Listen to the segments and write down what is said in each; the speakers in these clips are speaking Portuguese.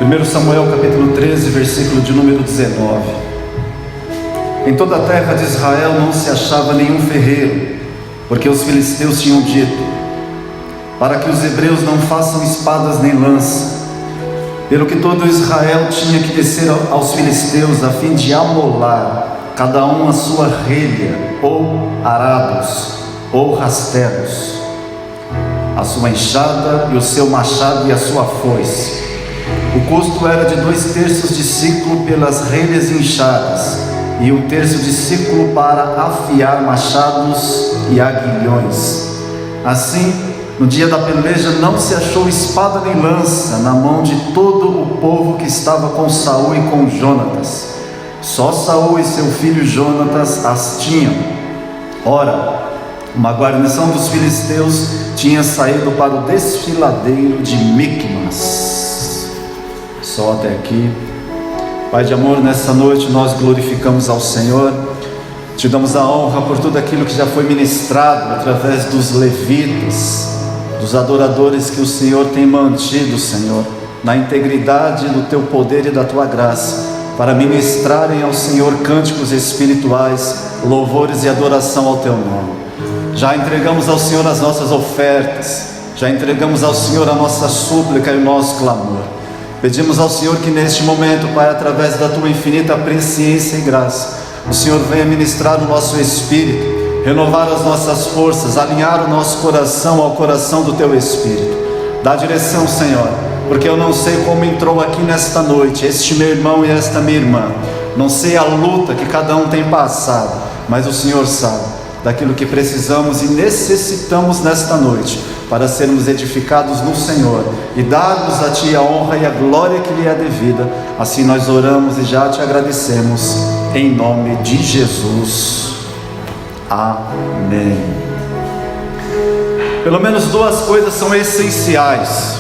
1 Samuel capítulo 13, versículo de número 19. Em toda a terra de Israel não se achava nenhum ferreiro, porque os filisteus tinham dito: para que os hebreus não façam espadas nem lança. Pelo que todo Israel tinha que descer aos filisteus, a fim de amolar cada um a sua relha, ou arados, ou rastelos, a sua enxada e o seu machado e a sua foice. O custo era de 2/3 de siclo pelas relhas inchadas, e 1/3 de siclo para afiar machados e aguilhões. Assim, no dia da peleja não se achou espada nem lança na mão de todo o povo que estava com Saul e com Jonatas. Só Saul e seu filho Jonatas as tinham. Ora, uma guarnição dos filisteus tinha saído para o desfiladeiro de Micmas. Só até aqui. Pai de amor, nessa noite nós glorificamos ao Senhor, te damos a honra por tudo aquilo que já foi ministrado através dos levitas, dos adoradores que o Senhor tem mantido, Senhor, na integridade do teu poder e da tua graça, para ministrarem ao Senhor cânticos espirituais, louvores e adoração ao teu nome. Já entregamos ao Senhor as nossas ofertas, já entregamos ao Senhor a nossa súplica e o nosso clamor. Pedimos ao Senhor que neste momento, Pai, através da tua infinita presciência e graça, o Senhor venha ministrar o nosso espírito, renovar as nossas forças, alinhar o nosso coração ao coração do teu Espírito. Dá direção, Senhor, porque eu não sei como entrou aqui nesta noite este meu irmão e esta minha irmã. Não sei a luta que cada um tem passado, mas o Senhor sabe daquilo que precisamos e necessitamos nesta noite para sermos edificados no Senhor e darmos a Ti a honra e a glória que lhe é devida. Assim nós oramos e já Te agradecemos, em nome de Jesus. Amém. Pelo menos duas coisas são essenciais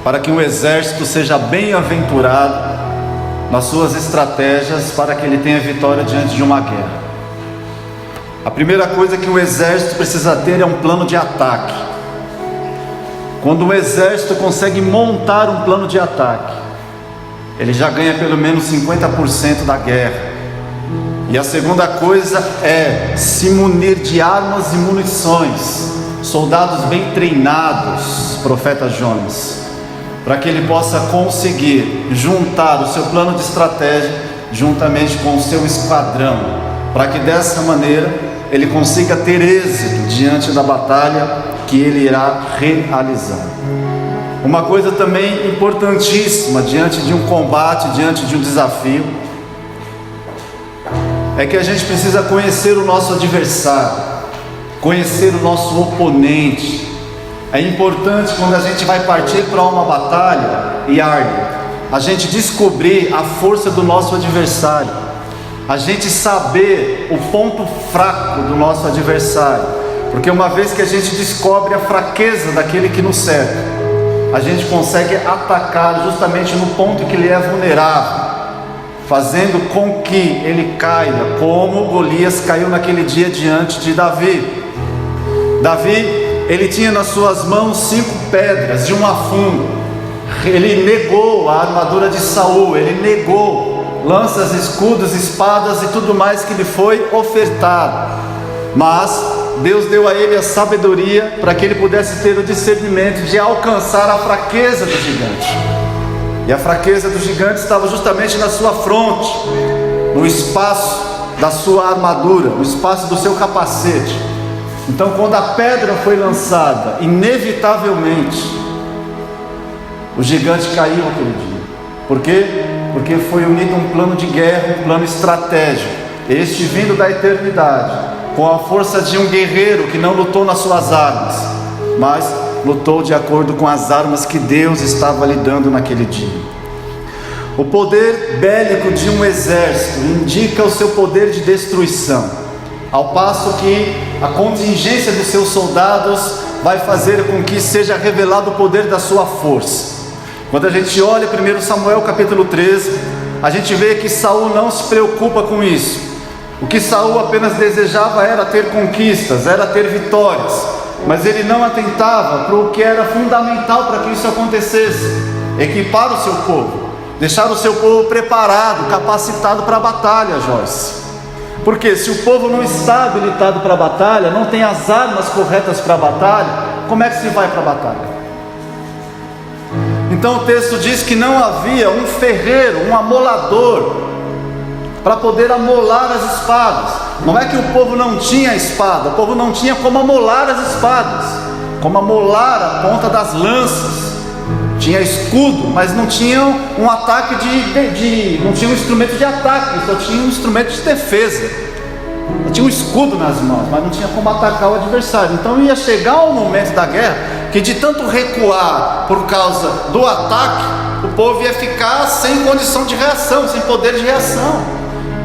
para que um exército seja bem-aventurado nas suas estratégias, para que ele tenha vitória diante de uma guerra. A primeira coisa que um exército precisa ter é um plano de ataque. Quando um exército consegue montar um plano de ataque, ele já ganha pelo menos 50% da guerra. E a segunda coisa é se munir de armas e munições, soldados bem treinados, profeta Jonas, para que ele possa conseguir juntar o seu plano de estratégia juntamente com o seu esquadrão, para que dessa maneira ele consiga ter êxito diante da batalha que ele irá realizar. Uma coisa também importantíssima diante de um combate, diante de um desafio, é que a gente precisa conhecer o nosso adversário, conhecer o nosso oponente. É importante, quando a gente vai partir para uma batalha e árdua, a gente descobrir a força do nosso adversário, a gente saber o ponto fraco do nosso adversário, porque uma vez que a gente descobre a fraqueza daquele que nos cerca, a gente consegue atacar justamente no ponto que ele é vulnerável, fazendo com que ele caia, como Golias caiu naquele dia diante de Davi. Davi, ele tinha nas suas mãos 5 pedras de um afundo. Ele negou a armadura de Saul, ele negou lanças, escudos, espadas e tudo mais que lhe foi ofertado. Mas Deus deu a ele a sabedoria para que ele pudesse ter o discernimento de alcançar a fraqueza do gigante. E a fraqueza do gigante estava justamente na sua fronte, no espaço da sua armadura, no espaço do seu capacete. Então, quando a pedra foi lançada, inevitavelmente o gigante caiu aquele dia. Por quê? Porque foi unido um plano de guerra, um plano estratégico, este vindo da eternidade, com a força de um guerreiro que não lutou nas suas armas, mas lutou de acordo com as armas que Deus estava lhe dando naquele dia. O poder bélico de um exército indica o seu poder de destruição, ao passo que a contingência dos seus soldados vai fazer com que seja revelado o poder da sua força. Quando a gente olha 1 Samuel capítulo 13, a gente vê que Saul não se preocupa com isso. O que Saul apenas desejava era ter conquistas, era ter vitórias, mas ele não atentava para o que era fundamental para que isso acontecesse, equipar o seu povo, deixar o seu povo preparado, capacitado para a batalha, Joyce. Porque se o povo não está habilitado para a batalha, não tem as armas corretas para a batalha, como é que se vai para a batalha? Então o texto diz que não havia um ferreiro, um amolador, para poder amolar as espadas. Não é que o povo não tinha espada, o povo não tinha como amolar as espadas, como amolar a ponta das lanças. Tinha escudo, mas não tinha um ataque não tinha um instrumento de ataque, só tinha um instrumento de defesa. Tinha um escudo nas mãos, mas não tinha como atacar o adversário. Então ia chegar um momento da guerra que, de tanto recuar por causa do ataque, o povo ia ficar sem condição de reação, sem poder de reação.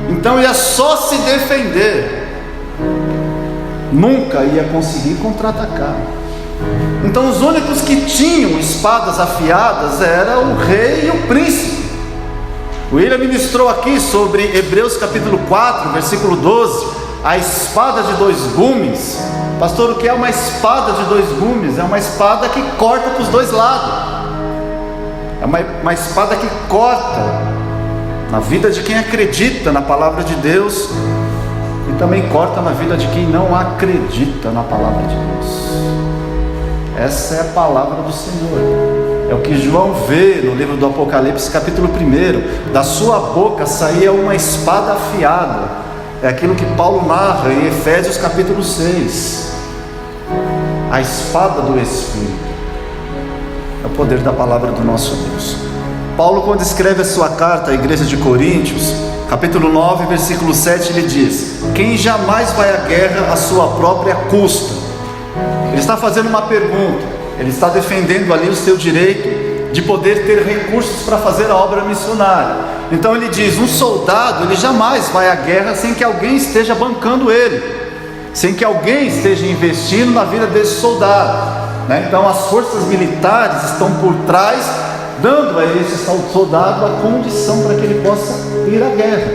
Então ia só se defender, nunca ia conseguir contra-atacar. Então os únicos que tinham espadas afiadas era o rei e o príncipe. O William ministrou aqui sobre Hebreus capítulo 4, versículo 12, a espada de dois gumes. Pastor, o que é uma espada de dois gumes? É uma espada que corta para os dois lados. É uma espada que corta na vida de quem acredita na palavra de Deus, e também corta na vida de quem não acredita na palavra de Deus. Essa é a palavra do Senhor. É o que João vê no livro do Apocalipse capítulo 1. Da sua boca saía uma espada afiada. É aquilo que Paulo narra em Efésios capítulo 6. A espada do Espírito. É o poder da palavra do nosso Deus. Paulo, quando escreve a sua carta à igreja de Coríntios, capítulo 9, versículo 7, ele diz: quem jamais vai à guerra à sua própria custa? Ele está fazendo uma pergunta, ele está defendendo ali o seu direito de poder ter recursos para fazer a obra missionária. Então ele diz: um soldado, ele jamais vai à guerra sem que alguém esteja bancando ele, sem que alguém esteja investindo na vida desse soldado, né? Então as forças militares estão por trás, dando a esse soldado a condição para que ele possa ir à guerra,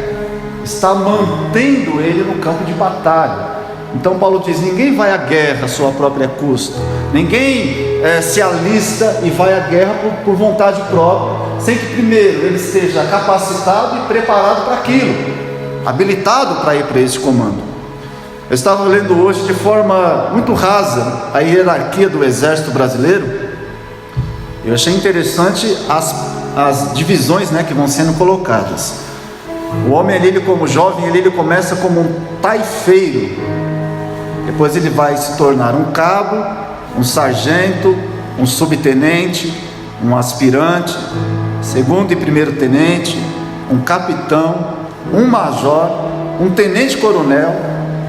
está mantendo ele no campo de batalha. Então Paulo diz: ninguém vai à guerra à sua própria custa, ninguém se alista e vai à guerra por vontade própria, sem que primeiro ele esteja capacitado e preparado para aquilo, habilitado para ir para esse comando. Eu estava lendo hoje de forma muito rasa a hierarquia do exército brasileiro. Eu achei interessante as divisões, né, que vão sendo colocadas. O homem ali, ele como jovem, ele começa como um taifeiro, depois ele vai se tornar um cabo, um sargento, um subtenente, um aspirante, segundo e primeiro tenente, um capitão, um major, um tenente-coronel,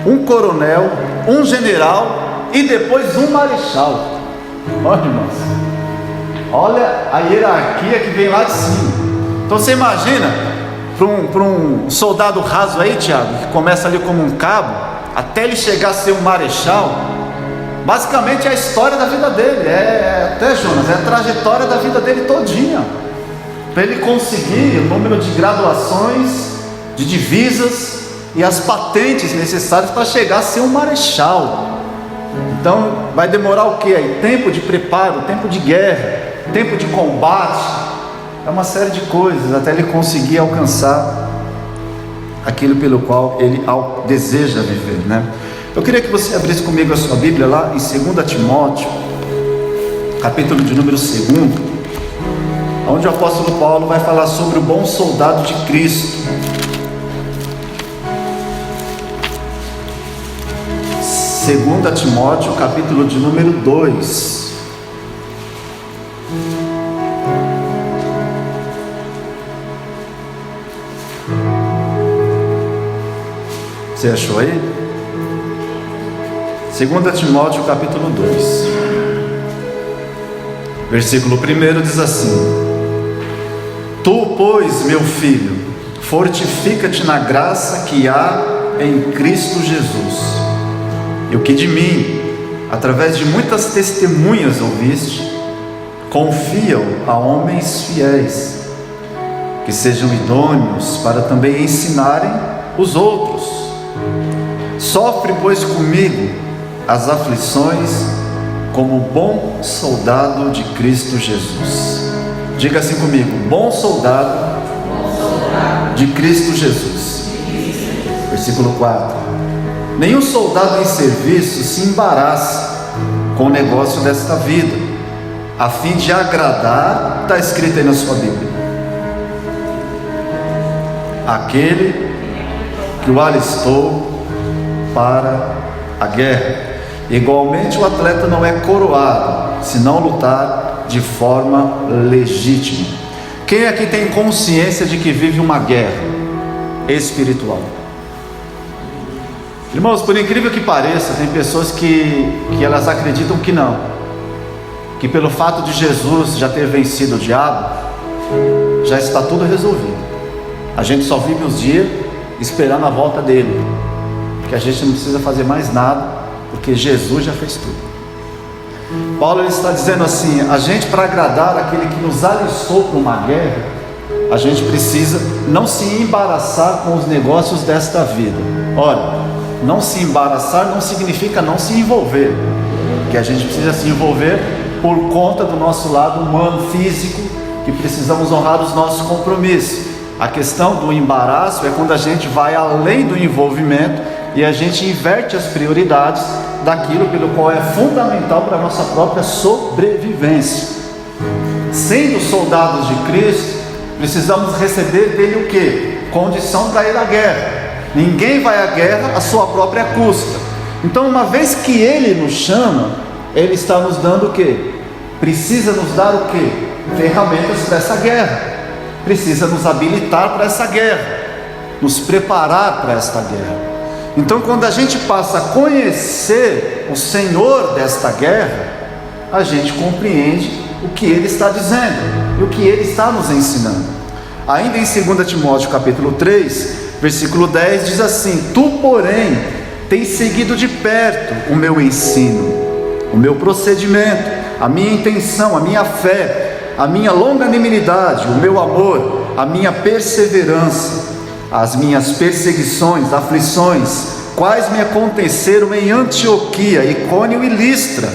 um coronel, um general e depois um marechal. Olha, irmãos, olha a hierarquia que vem lá de cima. Então você imagina, para um soldado raso aí, Tiago, que começa ali como um cabo, até ele chegar a ser um marechal, basicamente é a história da vida dele, até Jonas, é a trajetória da vida dele todinha, para ele conseguir o número de graduações, de divisas e as patentes necessárias para chegar a ser um marechal. Então vai demorar o que aí? Tempo de preparo, tempo de guerra, tempo de combate, é uma série de coisas até ele conseguir alcançar aquilo pelo qual ele deseja viver, né? Eu queria que você abrisse comigo a sua Bíblia lá em 2 Timóteo, capítulo de número 2, onde o apóstolo Paulo vai falar sobre o bom soldado de Cristo. 2 Timóteo, capítulo de número 2. Você achou aí? 2 Timóteo capítulo 2, versículo 1 diz assim: tu, pois, meu filho, fortifica-te na graça que há em Cristo Jesus, e o que de mim, através de muitas testemunhas ouviste, confia-o a homens fiéis, que sejam idôneos para também ensinarem os outros. Sofre, pois, comigo as aflições como bom soldado de Cristo Jesus. Diga assim comigo: bom soldado de Cristo Jesus. Versículo 4: nenhum soldado em serviço se embaraça com o negócio desta vida, a fim de agradar, está escrito aí na sua Bíblia, aquele que o alistou para a guerra. Igualmente o atleta não é coroado se não lutar de forma legítima. Quem aqui tem consciência de que vive uma guerra espiritual? Irmãos, por incrível que pareça, tem pessoas que elas acreditam que não, que pelo fato de Jesus já ter vencido o diabo, já está tudo resolvido. A gente só vive os dias esperando a volta dele, que a gente não precisa fazer mais nada, porque Jesus já fez tudo. Paulo ele está dizendo assim: a gente, para agradar aquele que nos alistou para uma guerra, a gente precisa não se embaraçar com os negócios desta vida. Olha, não se embaraçar não significa não se envolver, que a gente precisa se envolver por conta do nosso lado humano, físico, que precisamos honrar os nossos compromissos. A questão do embaraço é quando a gente vai além do envolvimento e a gente inverte as prioridades daquilo pelo qual é fundamental para a nossa própria sobrevivência. Sendo soldados de Cristo, precisamos receber dele o quê? Condição para ir à guerra. Ninguém vai à guerra à sua própria custa. Então, uma vez que ele nos chama, ele está nos dando o quê? Precisa nos dar o quê? Ferramentas para essa guerra. Precisa nos habilitar para essa guerra, nos preparar para esta guerra. Então, quando a gente passa a conhecer o Senhor desta guerra, a gente compreende o que Ele está dizendo e o que Ele está nos ensinando. Ainda em 2 Timóteo capítulo 3, versículo 10, diz assim: tu, porém, tens seguido de perto o meu ensino, o meu procedimento, a minha intenção, a minha fé, a minha longanimidade, o meu amor, a minha perseverança, as minhas perseguições, aflições, quais me aconteceram em Antioquia, Icônio e Listra.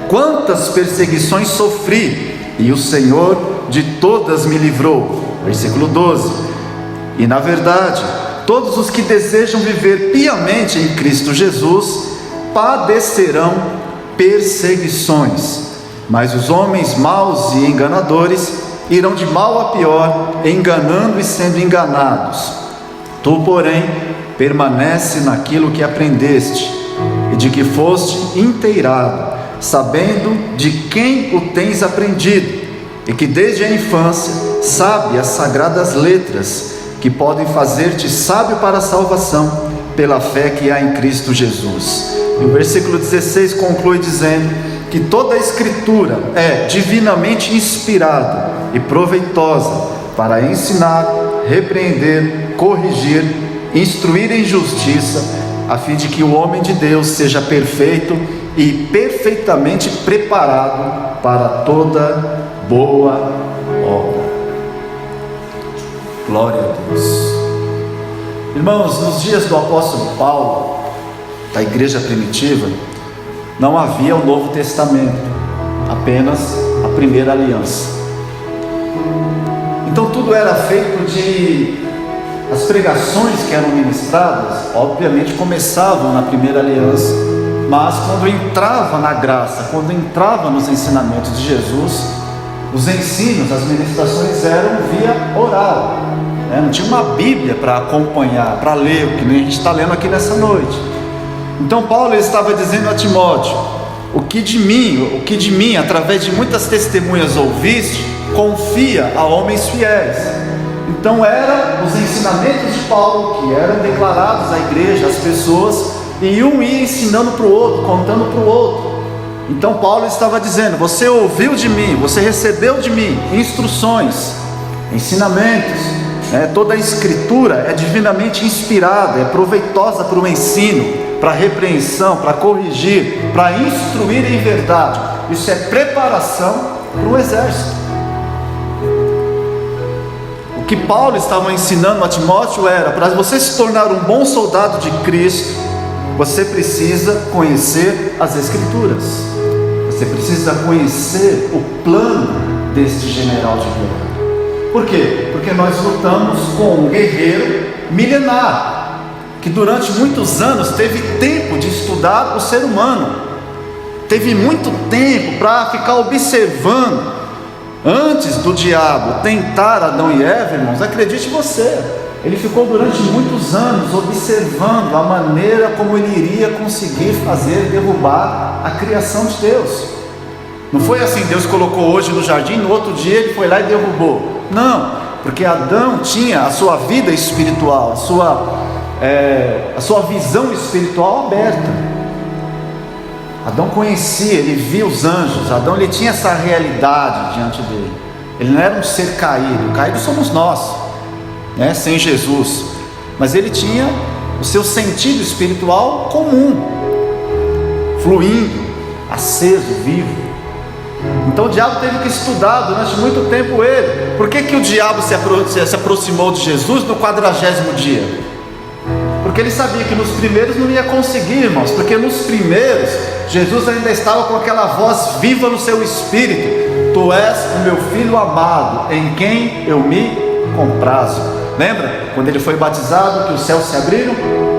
Quantas perseguições sofri, e o Senhor de todas me livrou. Versículo 12: e na verdade, todos os que desejam viver piamente em Cristo Jesus padecerão perseguições, mas os homens maus e enganadores irão de mal a pior, enganando e sendo enganados. Tu, porém, permanece naquilo que aprendeste e de que foste inteirado, sabendo de quem o tens aprendido, e que desde a infância sabe as sagradas letras, que podem fazer-te sábio para a salvação, pela fé que há em Cristo Jesus. E o versículo 16 conclui dizendo que toda a Escritura é divinamente inspirada e proveitosa para ensinar, repreender, corrigir, instruir em justiça, a fim de que o homem de Deus seja perfeito e perfeitamente preparado para toda boa obra. Glória a Deus. Irmãos, nos dias do apóstolo Paulo, da igreja primitiva, não havia o Novo Testamento, apenas a primeira aliança. Então tudo era feito de... as pregações que eram ministradas, obviamente começavam na primeira aliança, mas quando entrava na graça, quando entrava nos ensinamentos de Jesus, os ensinos, as ministrações eram via oral, né? Não tinha uma Bíblia para acompanhar, para ler, o que nem a gente está lendo aqui nessa noite. Então Paulo estava dizendo a Timóteo: o que de mim, através de muitas testemunhas ouviste, confia a homens fiéis. Então eram os ensinamentos de Paulo que eram declarados à igreja, às pessoas, e um ia ensinando para o outro, contando para o outro. Então Paulo estava dizendo: você ouviu de mim, você recebeu de mim instruções, ensinamentos, né? Toda a Escritura é divinamente inspirada, é proveitosa para o ensino, para a repreensão, para corrigir, para instruir em verdade. Isso é preparação para o exército. O que Paulo estava ensinando a Timóteo era: para você se tornar um bom soldado de Cristo, você precisa conhecer as Escrituras, você precisa conhecer o plano deste general de guerra. Por quê? Porque nós lutamos com um guerreiro milenar, que durante muitos anos teve tempo de estudar o ser humano, teve muito tempo para ficar observando. Antes do diabo tentar Adão e Eva, irmãos, acredite você, ele ficou durante muitos anos observando a maneira como ele iria conseguir derrubar a criação de Deus. Não foi assim, Deus colocou hoje no jardim, no outro dia ele foi lá e derrubou. Não, porque Adão tinha a sua vida espiritual, a sua visão espiritual aberta. Adão conhecia, ele via os anjos. Adão, ele tinha essa realidade diante dele. Ele não era um ser caído. Caídos somos nós, né? Sem Jesus. Mas ele tinha o seu sentido espiritual comum, fluindo, aceso, vivo. Então o diabo teve que estudar durante muito tempo ele. Por que o diabo se aproximou de Jesus no 40º dia? Porque ele sabia que nos primeiros não ia conseguir, irmãos. Porque nos primeiros Jesus ainda estava com aquela voz viva no seu espírito: Tu és o meu filho amado, em quem eu me comprazo. Lembra? Quando ele foi batizado, que os céus se abriram,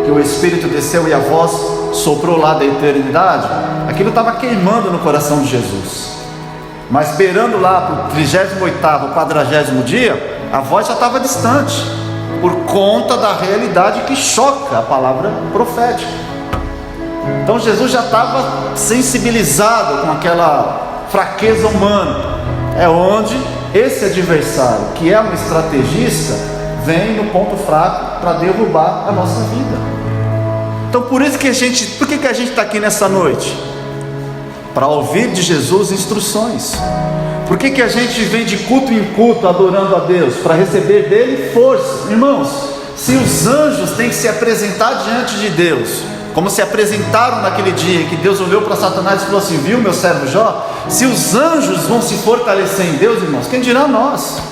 que o Espírito desceu e a voz soprou lá da eternidade. Aquilo estava queimando no coração de Jesus. Mas beirando lá para o 38º, 40º dia, a voz já estava distante, por conta da realidade que choca a palavra profética. Então Jesus já estava sensibilizado com aquela fraqueza humana. É onde esse adversário, que é um estrategista, vem no ponto fraco para derrubar a nossa vida. Então por que a gente está aqui nessa noite? Para ouvir de Jesus instruções. Por que a gente vem de culto em culto adorando a Deus? Para receber dele força. Irmãos, se os anjos têm que se apresentar diante de Deus, como se apresentaram naquele dia em que Deus olhou para Satanás e falou assim: viu meu servo Jó? Se os anjos vão se fortalecer em Deus, irmãos, quem dirá nós?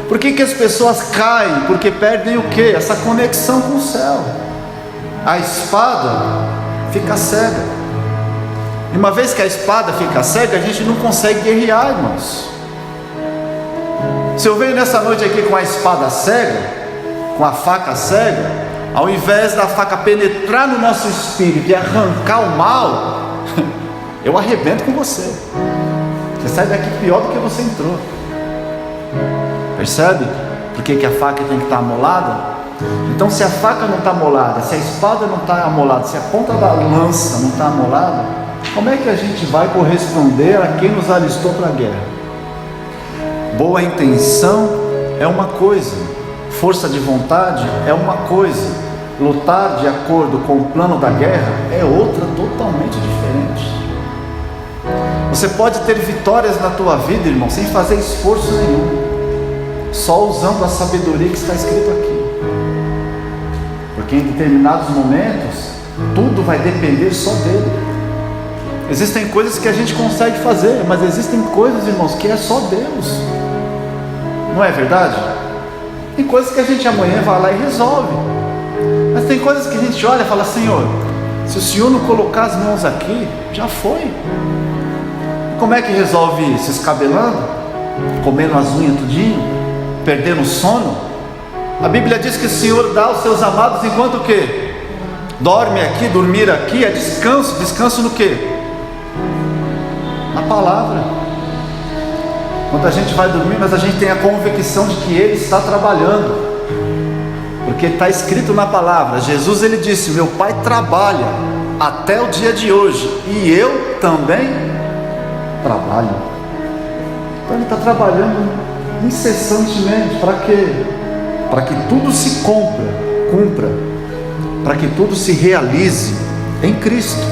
Por que as pessoas caem? Porque perdem o quê? Essa conexão com o céu. A espada fica cega. E uma vez que a espada fica cega, a gente não consegue guerrear, irmãos. Se eu venho nessa noite aqui com a espada cega, com a faca cega, ao invés da faca penetrar no nosso espírito e arrancar o mal, eu arrebento com você. Você sai daqui pior do que você entrou. Percebe? Por que a faca tem que estar amolada? Então, se a faca não está amolada, se a espada não está amolada, se a ponta da lança não está amolada, como é que a gente vai corresponder a quem nos alistou para a guerra? Boa intenção é uma coisa, força de vontade é uma coisa, lutar de acordo com o plano da guerra é outra totalmente diferente. Você pode ter vitórias na tua vida, irmão, sem fazer esforço nenhum, só usando a sabedoria que está escrito aqui. Porque em determinados momentos tudo vai depender só dele. Existem coisas que a gente consegue fazer, mas existem coisas, irmãos, que é só Deus. Não é verdade? Tem coisas que a gente amanhã vai lá e resolve. Mas tem coisas que a gente olha e fala: Senhor, se o Senhor não colocar as mãos aqui, já foi. Como é que resolve isso? Se escabelando? Comendo as unhas tudinho? Perdendo o sono? A Bíblia diz que o Senhor dá aos seus amados enquanto o quê? Dorme aqui, dormir aqui, é descanso. Descanso no quê? Na palavra. Quando a gente vai dormir, mas a gente tem a convicção de que Ele está trabalhando, porque está escrito na palavra. Jesus, ele disse: meu Pai trabalha até o dia de hoje, e eu também trabalho. Então Ele está trabalhando incessantemente. Para quê? Para que tudo se cumpra, para que tudo se realize em Cristo.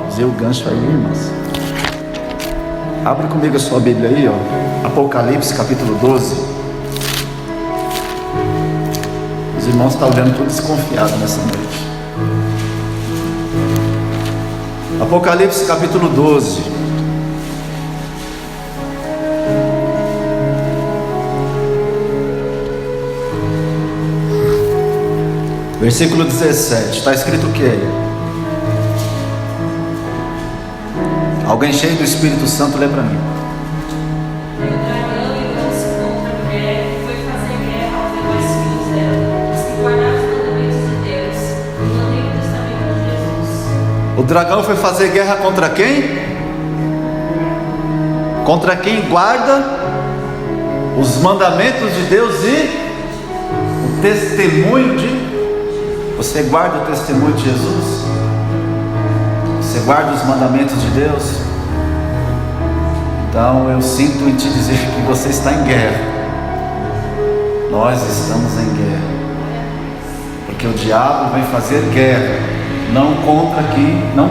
Usei o gancho aí, irmãos. Abre comigo a sua Bíblia aí, Apocalipse capítulo 12. Os irmãos estão olhando tudo desconfiado nessa noite. Apocalipse capítulo 12. Versículo 17, está escrito o que? Alguém cheio do Espírito Santo, lê para mim. dragão foi fazer guerra contra quem? Contra quem guarda os mandamentos de Deus e o testemunho de... Você guarda o testemunho de Jesus? Você guarda os mandamentos de Deus? Então eu sinto em te dizer que você está em guerra. Nós estamos em guerra, porque o diabo vem fazer guerra, não contra aqui, não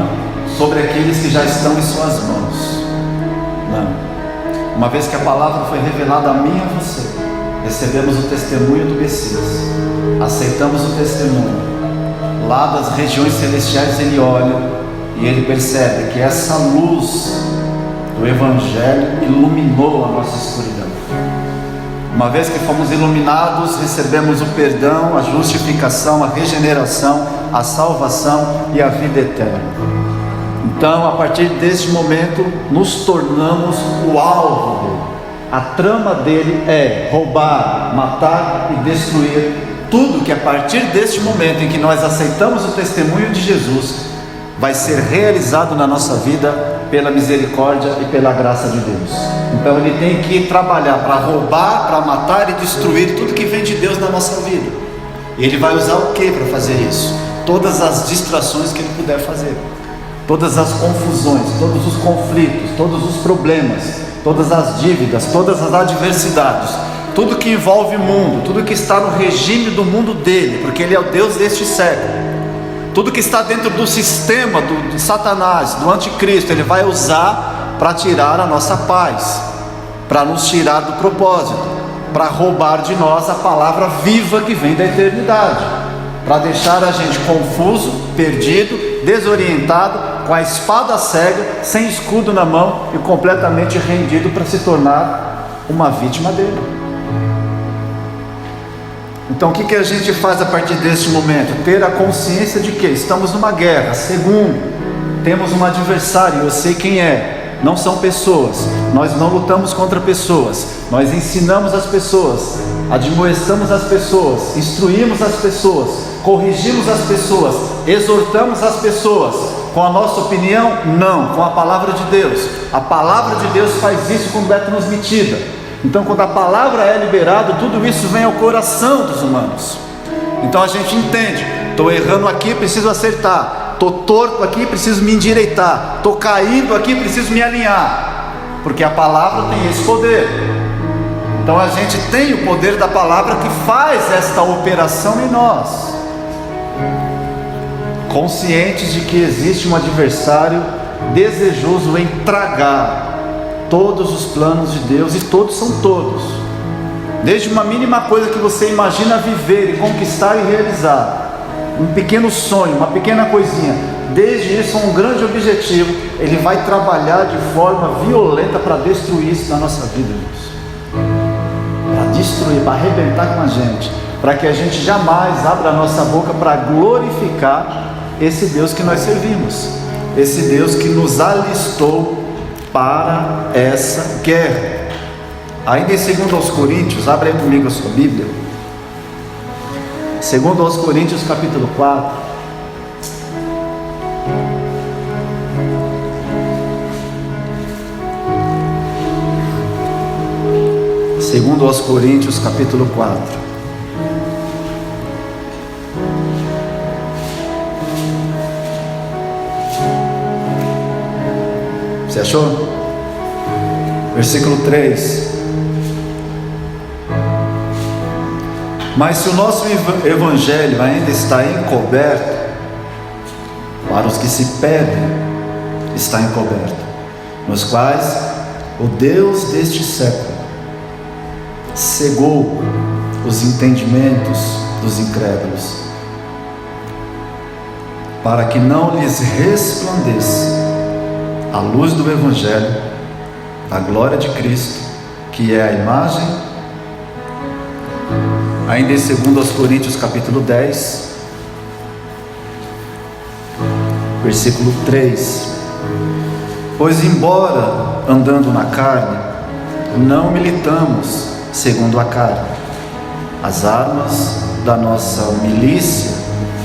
sobre aqueles que já estão em suas mãos. Não. Uma vez que a palavra foi revelada a mim e a você, recebemos o testemunho do Messias, aceitamos o testemunho. Lá das regiões celestiais ele olha e ele percebe que essa luz do Evangelho iluminou a nossa escuridão. Uma vez que fomos iluminados, recebemos o perdão, a justificação, a regeneração, a salvação e a vida eterna. Então, a partir deste momento, nos tornamos o alvo dele. A trama dele é roubar, matar e destruir tudo que a partir deste momento em que nós aceitamos o testemunho de Jesus, vai ser realizado na nossa vida pela misericórdia e pela graça de Deus. Então ele tem que trabalhar para roubar, para matar e destruir tudo que vem de Deus na nossa vida. E ele vai usar o que para fazer isso? Todas as distrações que ele puder fazer, todas as confusões, todos os conflitos, todos os problemas, todas as dívidas, todas as adversidades, tudo que envolve o mundo, tudo que está no regime do mundo dele, porque ele é o Deus deste século, tudo que está dentro do sistema de Satanás, do anticristo, ele vai usar para tirar a nossa paz, para nos tirar do propósito, para roubar de nós a palavra viva que vem da eternidade, para deixar a gente confuso, perdido, desorientado, com a espada cega, sem escudo na mão e completamente rendido para se tornar uma vítima dele. Então o que a gente faz a partir deste momento? Ter a consciência de que estamos numa guerra. Segundo, temos um adversário, eu sei quem é. Não são pessoas, nós não lutamos contra pessoas, nós ensinamos as pessoas, admoestamos as pessoas, instruímos as pessoas, corrigimos as pessoas, exortamos as pessoas. Com a nossa opinião? Não, com a palavra de Deus. A palavra de Deus faz isso quando é transmitida. Então quando a palavra é liberada, tudo isso vem ao coração dos humanos. Então a gente entende, estou errando aqui, preciso acertar, estou torto aqui, preciso me endireitar, estou caindo aqui, preciso me alinhar, porque a palavra tem esse poder. Então a gente tem o poder da palavra que faz esta operação em nós, conscientes de que existe um adversário desejoso em tragar todos os planos de Deus, e todos são todos, desde uma mínima coisa que você imagina viver e conquistar e realizar, um pequeno sonho, uma pequena coisinha, desde isso um grande objetivo, ele vai trabalhar de forma violenta para destruir isso na nossa vida, para destruir, para arrebentar com a gente, para que a gente jamais abra a nossa boca para glorificar esse Deus que nós servimos, esse Deus que nos alistou para essa guerra. Ainda em 2 aos Coríntios, abre aí comigo a sua Bíblia, 2 aos Coríntios capítulo 4, Segundo aos Coríntios capítulo 4. Você achou? Versículo 3. Mas se o nosso evangelho ainda está encoberto, para os que se perdem está encoberto, nos quais o Deus deste século cegou os entendimentos dos incrédulos, para que não lhes resplandeça a luz do evangelho, a glória de Cristo, que é a imagem. Ainda em 2 aos Coríntios capítulo 10, versículo 3. Pois embora andando na carne, não militamos segundo a carne. As armas da nossa milícia,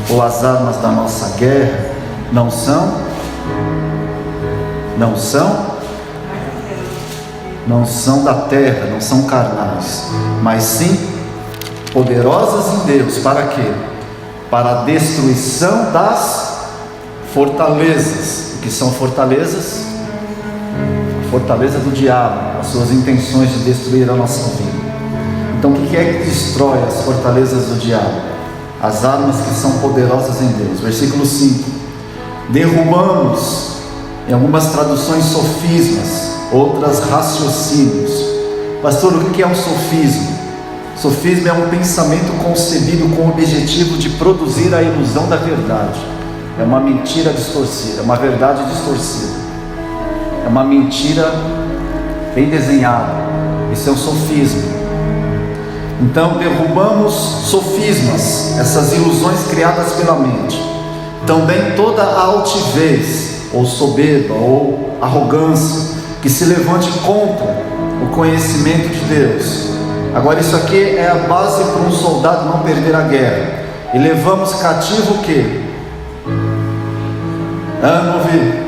ou as armas da nossa guerra, não são Não são da terra, não são carnais, mas sim poderosas em Deus. Para quê? Para a destruição das fortalezas. O que são fortalezas? A fortaleza do diabo, as suas intenções de destruir a nossa vida. Então o que é que destrói as fortalezas do diabo? As armas que são poderosas em Deus. Versículo 5: derrubamos, em algumas traduções, sofismas, outras raciocínios. Pastor, o que é um sofismo? Sofismo é um pensamento concebido com o objetivo de produzir a ilusão da verdade. É uma mentira distorcida, é uma verdade distorcida, é uma mentira bem desenhada. Isso é um sofismo. Então derrubamos sofismas, essas ilusões criadas pela mente. Também toda a altivez, ou soberba, ou arrogância, que se levante contra o conhecimento de Deus. Agora isso aqui é a base para um soldado não perder a guerra. E levamos cativo o quê? Não ouvi.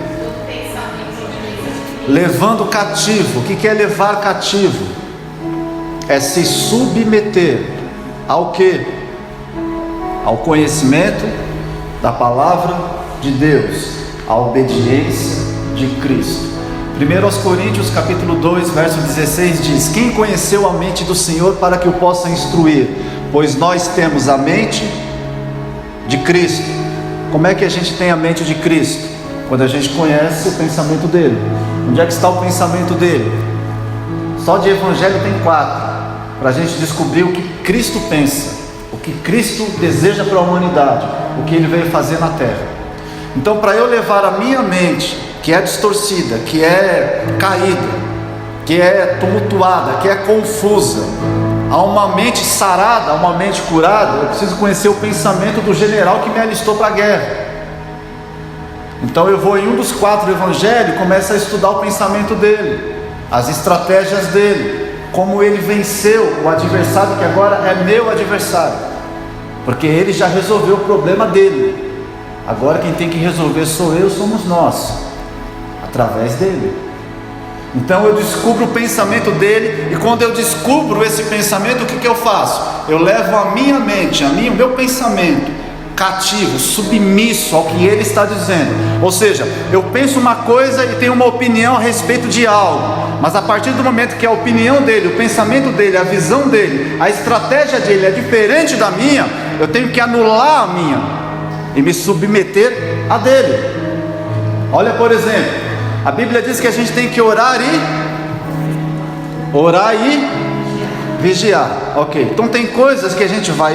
Levando cativo. O que é levar cativo? É se submeter ao quê? Ao conhecimento da palavra de Deus, à obediência de Cristo. 1 Coríntios capítulo 2, verso 16 diz: quem conheceu a mente do Senhor para que o possa instruir? Pois nós temos a mente de Cristo. Como é que a gente tem a mente de Cristo? Quando a gente conhece o pensamento dele. Onde é que está o pensamento dele? Só de evangelho tem 4, para a gente descobrir o que Cristo pensa, o que Cristo deseja para a humanidade, o que ele veio fazer na terra. Então, para eu levar a minha mente, que é distorcida, que é caída, que é tumultuada, que é confusa, a uma mente sarada, a uma mente curada, eu preciso conhecer o pensamento do general que me alistou para a guerra. Então eu vou em um dos 4 evangelhos e começo a estudar o pensamento dele, as estratégias dele, como ele venceu o adversário que agora é meu adversário, porque ele já resolveu o problema dele. Agora quem tem que resolver sou eu, somos nós, através dele. Então eu descubro o pensamento dele, e quando eu descubro esse pensamento, o que eu faço? Eu levo a minha mente, o meu pensamento cativo, submisso ao que ele está dizendo. Ou seja, eu penso uma coisa e tenho uma opinião a respeito de algo, mas a partir do momento que a opinião dele, o pensamento dele, a visão dele, a estratégia dele é diferente da minha, eu tenho que anular a minha e me submeter a dele. Olha, por exemplo, a Bíblia diz que a gente tem que orar e vigiar. Ok, então tem coisas que a gente vai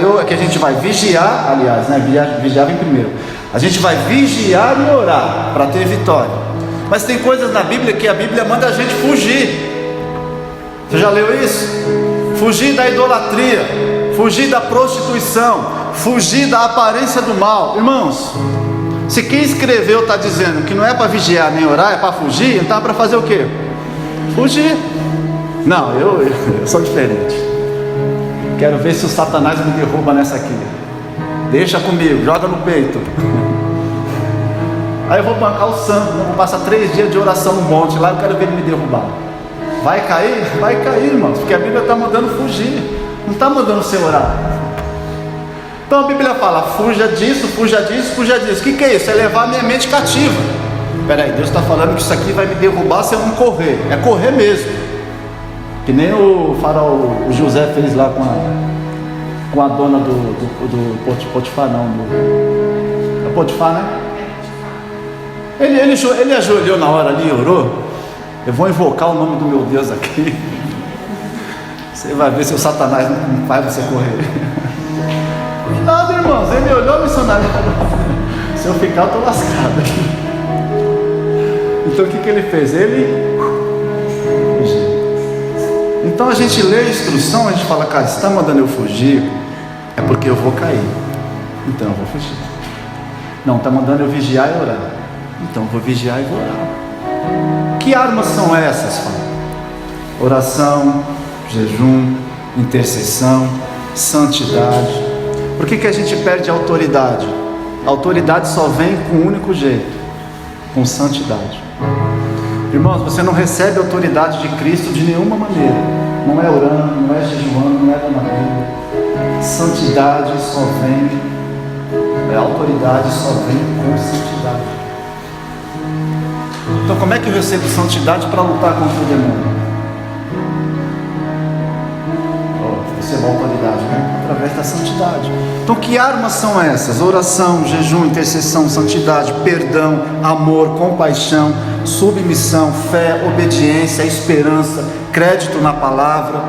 vigiar, aliás, né? Vigiar vem primeiro. A gente vai vigiar e orar para ter vitória. Mas tem coisas na Bíblia que a Bíblia manda a gente fugir. Você já leu isso? Fugir da idolatria, fugir da prostituição, fugir da aparência do mal. Irmãos, se quem escreveu está dizendo que não é para vigiar nem orar, é para fugir, então é para fazer o quê? Fugir. Não, eu sou diferente. Quero ver se o Satanás me derruba nessa aqui. Deixa comigo, joga no peito. Aí eu vou bancar o santo, vou passar 3 dias de oração no monte lá, eu quero ver ele me derrubar. Vai cair? Vai cair, irmãos, porque a Bíblia está mandando fugir, não está mandando você orar. Então a Bíblia fala: fuja disso, fuja disso, fuja disso. O que é isso? É levar a minha mente cativa. Peraí, Deus está falando que isso aqui vai me derrubar se eu não correr. É correr mesmo. Que nem o faraó, o José fez lá com a dona do Potifar, não. É Potifar, né? Ele ajoelhou na hora ali e orou. Eu vou invocar o nome do meu Deus aqui. Você vai ver se o Satanás não faz você correr. Nada, irmãos, ele olhou, missionário, se eu ficar eu estou lascado. Então o que ele fez? Ele fugiu. Então a gente lê a instrução, a gente fala: cara, se está mandando eu fugir, é porque eu vou cair, então eu vou fugir. Não, está mandando eu vigiar e orar, então eu vou vigiar e vou orar. Que armas são essas? Oração, jejum, intercessão, santidade. Por que a gente perde a autoridade? A autoridade só vem com um único jeito: com santidade. Irmãos, você não recebe a autoridade de Cristo de nenhuma maneira. Não é orando, não é jejuando, não é dando a Bíblia. Santidade só vem, a autoridade só vem com santidade. Então como é que eu recebo santidade para lutar contra o demônio? Recebo a autoridade, né? Através da santidade. Então que armas são essas? Oração, jejum, intercessão, santidade, perdão, amor, compaixão, submissão, fé, obediência, esperança, crédito na palavra.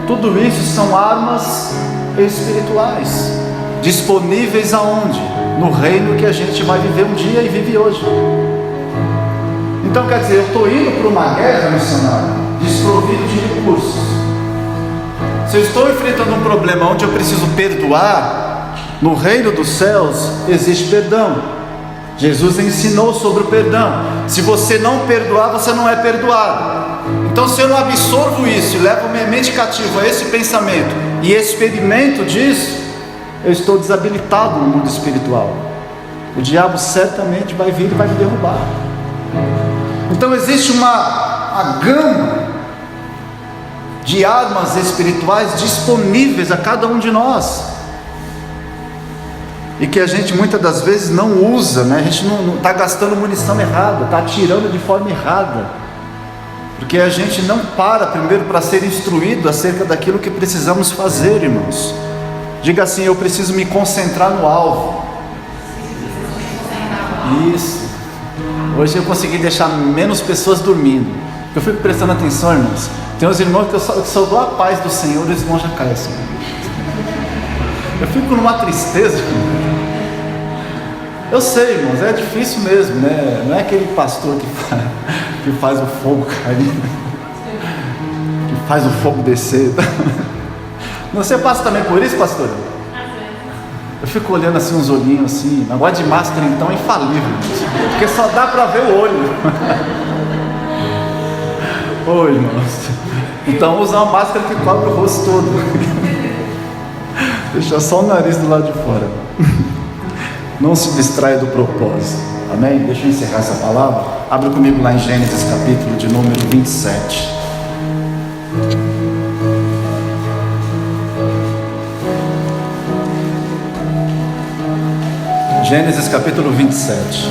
Tudo isso são armas espirituais, disponíveis aonde? No reino que a gente vai viver um dia e vive hoje. Então quer dizer, eu estou indo para uma guerra missionária, desprovido de recursos. Se eu estou enfrentando um problema onde eu preciso perdoar, no reino dos céus existe perdão. Jesus ensinou sobre o perdão. Se você não perdoar, você não é perdoado. Então se eu não absorvo isso e levo minha mente cativa a esse pensamento e experimento disso, eu estou desabilitado no mundo espiritual. O diabo certamente vai vir e vai me derrubar. Então existe uma gama de armas espirituais disponíveis a cada um de nós, e que a gente muitas das vezes não usa, né? A gente não está gastando munição errada, está atirando de forma errada, porque a gente não para primeiro para ser instruído acerca daquilo que precisamos fazer, irmãos. Diga assim: eu preciso me concentrar no alvo. Isso. Hoje eu consegui deixar menos pessoas dormindo. Eu fico prestando atenção, irmãos. Tem uns irmãos que eu só dou a paz do Senhor, eles vão já cair assim. Eu fico numa tristeza. Eu sei, irmãos, é difícil mesmo, né? Não é aquele pastor que faz o fogo cair, que faz o fogo descer. Você passa também por isso, pastor? Eu fico olhando assim uns olhinhos assim. Agora de máscara então é infalível, porque só dá para ver o olho. Oi, irmãos. Então usa uma máscara que cobre o rosto todo. Deixa só o nariz do lado de fora. Não se distraia do propósito. Amém? Deixa eu encerrar essa palavra. Abra comigo lá em Gênesis capítulo de número 27. Gênesis capítulo 27.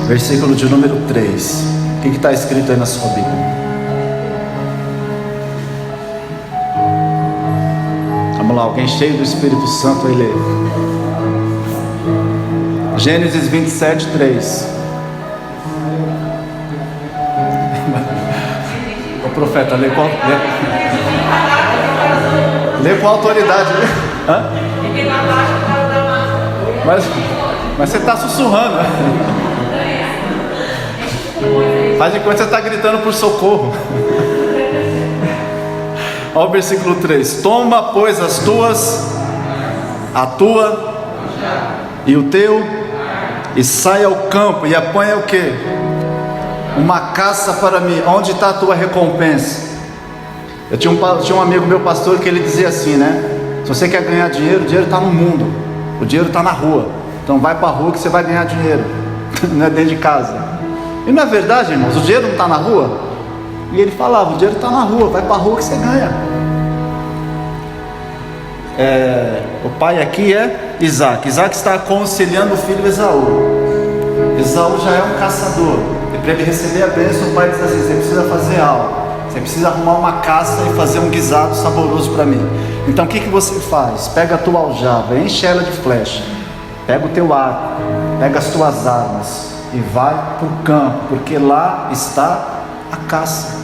Versículo de número 3. O que está escrito aí na sua Bíblia? Vamos lá, alguém cheio do Espírito Santo aí lê. Gênesis 27, 3. O profeta, lê com autoridade. Hã? Mas você está sussurrando. Faz de conta que você está gritando por socorro. Olha o versículo 3. Toma, pois, a tua e o teu, e sai ao campo, e apanha o que? Uma caça para mim. Onde está a tua recompensa? Eu tinha um amigo meu pastor que ele dizia assim, né? Se você quer ganhar dinheiro, o dinheiro está no mundo, o dinheiro está na rua. Então vai para a rua que você vai ganhar dinheiro. Não é dentro de casa. E não é verdade, irmãos? O dinheiro não está na rua? E ele falava: o dinheiro está na rua, vai para a rua que você ganha. O pai aqui é Isaac. Isaac está aconselhando o filho Esaú. Esaú já é um caçador, e para ele receber a bênção, o pai diz assim: você precisa fazer algo, você precisa arrumar uma caça e fazer um guisado saboroso para mim. Então o que você faz? Pega a tua aljava, enche ela de flecha, pega o teu arco, pega as tuas armas e vai para o campo, porque lá está a caça.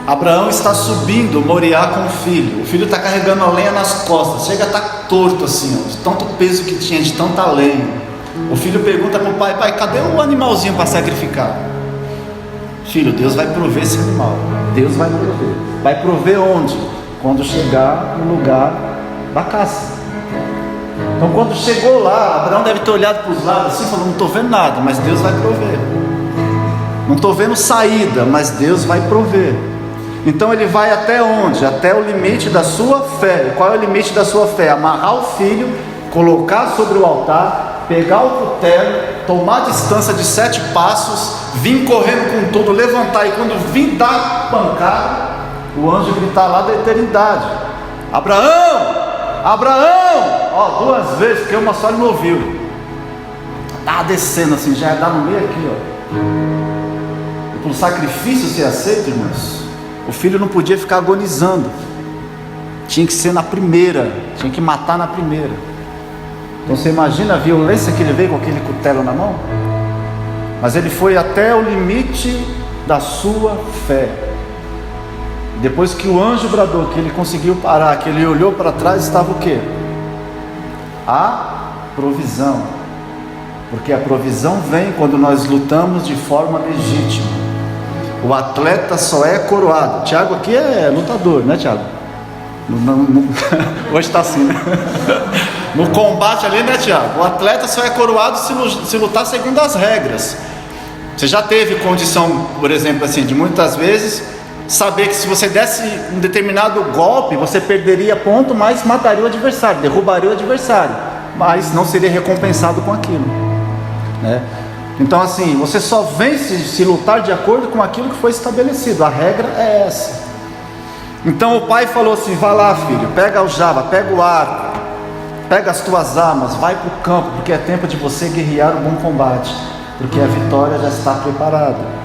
Abraão está subindo Moriá com o filho está carregando a lenha nas costas, chega a estar torto assim, ó, de tanto peso que tinha, de tanta lenha. O filho pergunta para o pai: pai, cadê o animalzinho para sacrificar? Filho, Deus vai prover esse animal, Deus vai prover. Vai prover onde? Quando chegar no lugar da caça. Então quando chegou lá, Abraão deve ter olhado para os lados assim e falou: não estou vendo nada, mas Deus vai prover. Não estou vendo saída, mas Deus vai prover. Então ele vai até onde? Até o limite da sua fé. Qual é o limite da sua fé? Amarrar o filho, colocar sobre o altar, pegar o cutelo, tomar distância de 7 passos, vir correndo com tudo, levantar, e quando vir dar pancada, o anjo gritar lá da eternidade: Abraão! Abraão! Ó, 2 vezes, porque uma só ele não ouviu. Tá descendo assim, já ia dar no meio aqui, ó. E para o sacrifício ser aceito, irmãos, o filho não podia ficar agonizando. Tinha que ser na primeira, tinha que matar na primeira. Então você imagina a violência que ele veio com aquele cutelo na mão? Mas ele foi até o limite da sua fé. Depois que o anjo bradou, que ele conseguiu parar, que ele olhou para trás, estava o quê? A provisão. Porque a provisão vem quando nós lutamos de forma legítima. O atleta só é coroado. Tiago aqui é lutador, né, Tiago? Hoje está assim, né? No combate ali, né, Tiago? O atleta só é coroado se lutar segundo as regras. Você já teve condição, por exemplo, assim, de muitas vezes saber que se você desse um determinado golpe, você perderia ponto, mas mataria o adversário, derrubaria o adversário, mas não seria recompensado com aquilo, né? Então assim, você só vence se lutar de acordo com aquilo que foi estabelecido. A regra é essa. Então o pai falou assim: vai lá, filho, pega a aljava, pega o arco, pega as tuas armas, vai para o campo, porque é tempo de você guerrear o bom combate, porque a vitória já está preparada.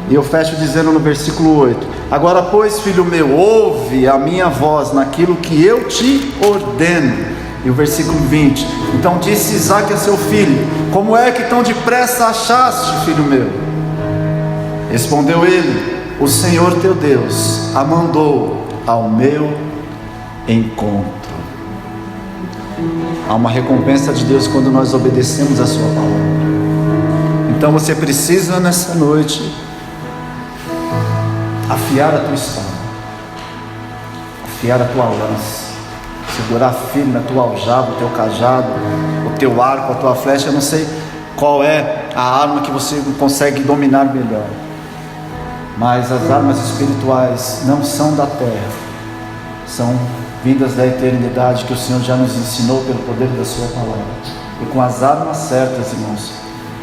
E eu fecho dizendo no versículo 8: agora pois, filho meu, ouve a minha voz naquilo que eu te ordeno. E o versículo 20: então disse Isaque a seu filho: como é que tão depressa achaste, filho meu? Respondeu ele: o Senhor teu Deus a mandou ao meu encontro. Há uma recompensa de Deus quando nós obedecemos a sua palavra. Então você precisa nessa noite afiar a tua espada, afiar a tua lança, segurar firme a tua aljava, o teu cajado, o teu arco, a tua flecha. Eu não sei qual é a arma que você consegue dominar melhor, mas as armas espirituais não são da terra, são vindas da eternidade, que o Senhor já nos ensinou pelo poder da sua palavra. E com as armas certas, irmãos,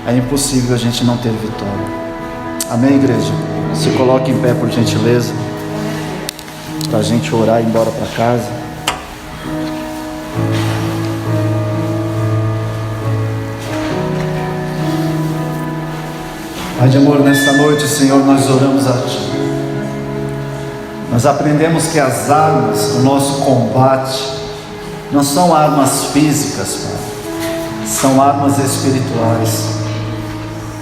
é impossível a gente não ter vitória. Amém, igreja? Se coloque em pé, por gentileza, para a gente orar e ir embora para casa. Pai de amor, nesta noite, Senhor, nós oramos a Ti. Nós aprendemos que as armas do nosso combate não são armas físicas, Pai, são armas espirituais.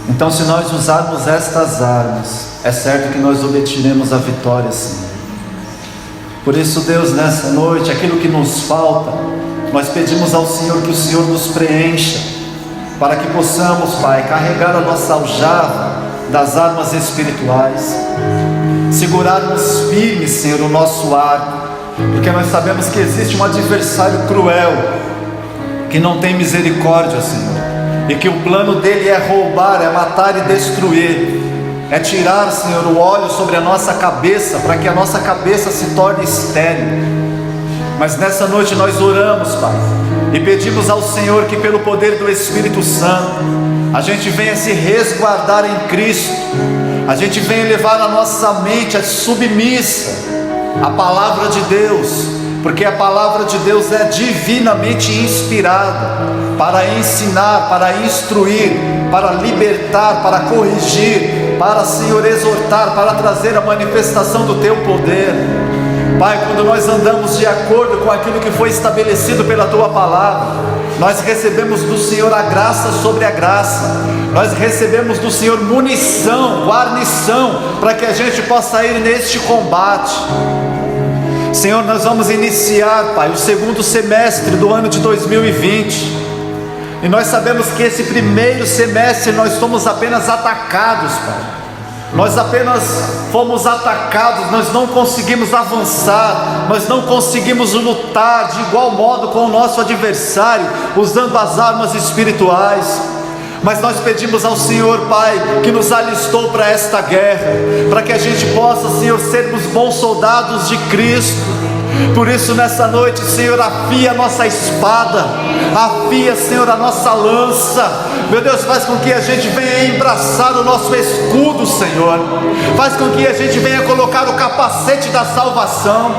Então, se nós usarmos estas armas, é certo que nós obteremos a vitória, Senhor. Por isso, Deus, nessa noite, aquilo que nos falta, nós pedimos ao Senhor que o Senhor nos preencha, para que possamos, Pai, carregar a nossa aljava das armas espirituais, segurarmos firmes, Senhor, o nosso arco, porque nós sabemos que existe um adversário cruel, que não tem misericórdia, Senhor, e que o plano dele é roubar, é matar e destruir, é tirar, Senhor, o óleo sobre a nossa cabeça, para que a nossa cabeça se torne estéril. Mas nessa noite nós oramos, Pai, e pedimos ao Senhor que pelo poder do Espírito Santo, a gente venha se resguardar em Cristo, a gente venha levar a nossa mente submissa à palavra de Deus, porque a palavra de Deus é divinamente inspirada para ensinar, para instruir, para libertar, para corrigir, para, Senhor, exortar, para trazer a manifestação do Teu poder. Pai, quando nós andamos de acordo com aquilo que foi estabelecido pela Tua palavra, nós recebemos do Senhor a graça sobre a graça, nós recebemos do Senhor munição, guarnição, para que a gente possa ir neste combate. Senhor, nós vamos iniciar, Pai, o segundo semestre do ano de 2020, e nós sabemos que esse primeiro semestre nós fomos apenas atacados, Pai. Nós apenas fomos atacados, nós não conseguimos avançar, nós não conseguimos lutar de igual modo com o nosso adversário, usando as armas espirituais. Mas nós pedimos ao Senhor, Pai, que nos alistou para esta guerra, para que a gente possa, Senhor, sermos bons soldados de Cristo. Por isso nessa noite, Senhor, afia a nossa espada, afia, Senhor, a nossa lança. Meu Deus, faz com que a gente venha embraçar o nosso escudo, Senhor. Faz com que a gente venha colocar o capacete da salvação,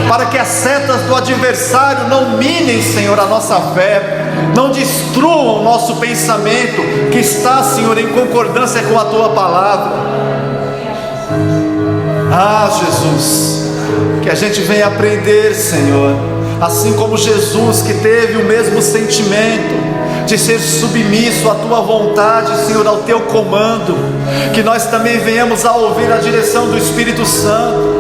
para que as setas do adversário não minem, Senhor, a nossa fé, não destruam o nosso pensamento, que está, Senhor, em concordância com a Tua palavra. Ah, Jesus, que a gente venha aprender, Senhor, assim como Jesus, que teve o mesmo sentimento de ser submisso à Tua vontade, Senhor, ao Teu comando, que nós também venhamos a ouvir a direção do Espírito Santo,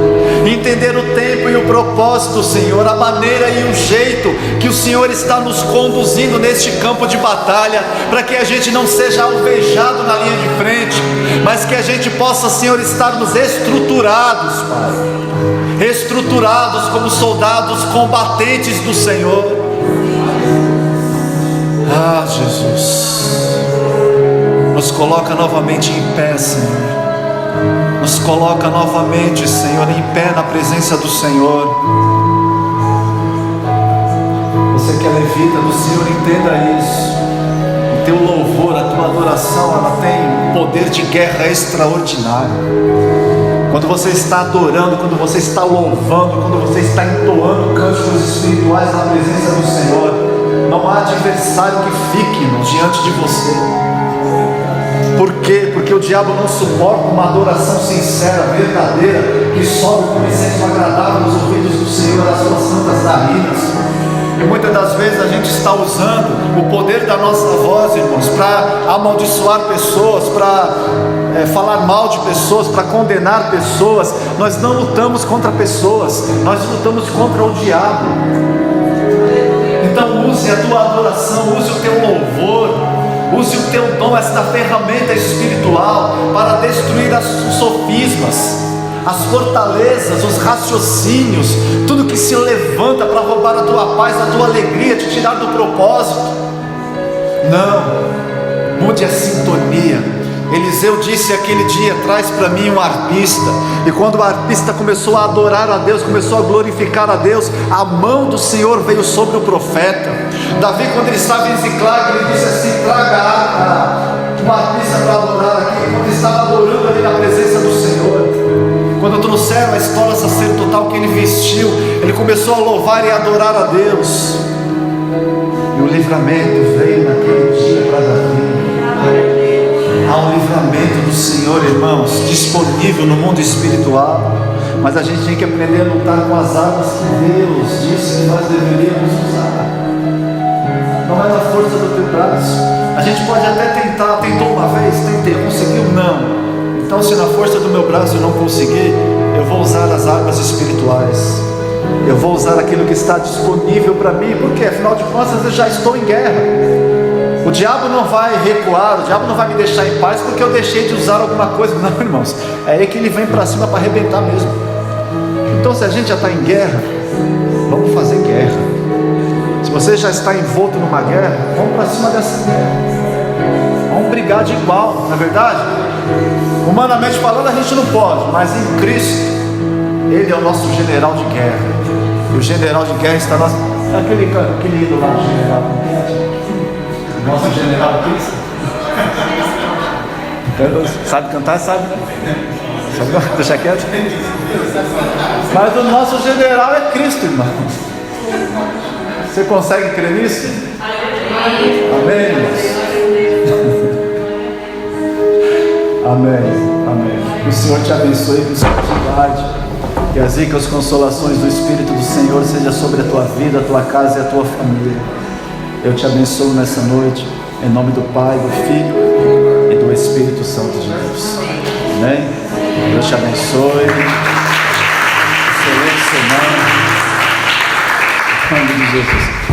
entender o tempo e o propósito, Senhor, a maneira e o jeito que o Senhor está nos conduzindo neste campo de batalha, para que a gente não seja alvejado na linha de frente, mas que a gente possa, Senhor, estarmos estruturados, Pai, estruturados como soldados combatentes do Senhor. Ah, Jesus, nos coloca novamente em pé, Senhor. Nos coloca novamente, Senhor, em pé na presença do Senhor. Você que é levita do Senhor, entenda isso. O teu louvor, a tua adoração, ela tem poder de guerra extraordinário. Quando você está adorando, quando você está louvando, quando você está entoando cânticos espirituais na presença do Senhor, não há adversário que fique, irmãos, diante de você. Por quê? Porque o diabo não suporta uma adoração sincera, verdadeira, que sobe como incenso agradável nos ouvidos do Senhor, as suas santas narinas. E muitas das vezes a gente está usando o poder da nossa voz, irmãos, para amaldiçoar pessoas, para falar mal de pessoas, para condenar pessoas. Nós não lutamos contra pessoas, nós lutamos contra o diabo. Então use a tua adoração, use o teu louvor, use o teu dom, esta ferramenta espiritual, para destruir os sofismas, as fortalezas, os raciocínios, tudo que se levanta para roubar a tua paz, a tua alegria, te tirar do propósito. Não, mude a sintonia. Eliseu disse aquele dia: traz para mim um arpista. E quando o arpista começou a adorar a Deus, começou a glorificar a Deus, a mão do Senhor veio sobre o profeta. Davi, quando ele estava em Ziclag, ele disse assim: traga um arpista para adorar aqui. Quando ele estava adorando ali na presença do Senhor, quando trouxeram a estola sacerdotal que ele vestiu, ele começou a louvar e adorar a Deus. E o livramento veio naquele dia para Davi. Há um livramento do Senhor, irmãos, disponível no mundo espiritual, mas a gente tem que aprender a lutar com as armas que Deus disse que nós deveríamos usar. Não é na força do teu braço. A gente pode até tentar, tentou uma vez, tentei, conseguiu? Não. Então, se na força do meu braço eu não conseguir, eu vou usar as armas espirituais. Eu vou usar aquilo que está disponível para mim, porque afinal de contas eu já estou em guerra. O diabo não vai recuar, o diabo não vai me deixar em paz porque eu deixei de usar alguma coisa. Não, irmãos, é aí que ele vem para cima para arrebentar mesmo. Então, se a gente já está em guerra, vamos fazer guerra. Se você já está envolto numa guerra, vamos para cima dessa guerra. Vamos brigar de igual, não é verdade? Humanamente falando, a gente não pode, mas em Cristo, Ele é o nosso general de guerra. E o general de guerra está nosso. Aquele ídolo lá, o general. Nosso general Cristo. Sabe cantar? Sabe, né? Sabe, deixa quieto. Mas o nosso general é Cristo, irmão. Você consegue crer nisso? Amém, irmãos? Amém, amém. Que o Senhor te abençoe, que o Senhor te guarde, que as ricas consolações do Espírito do Senhor seja sobre a tua vida, a tua casa e a tua família. Eu te abençoo nessa noite, em nome do Pai, do Filho e do Espírito Santo de Deus. Amém? Deus te abençoe. Excelente semana. Em nome de Jesus.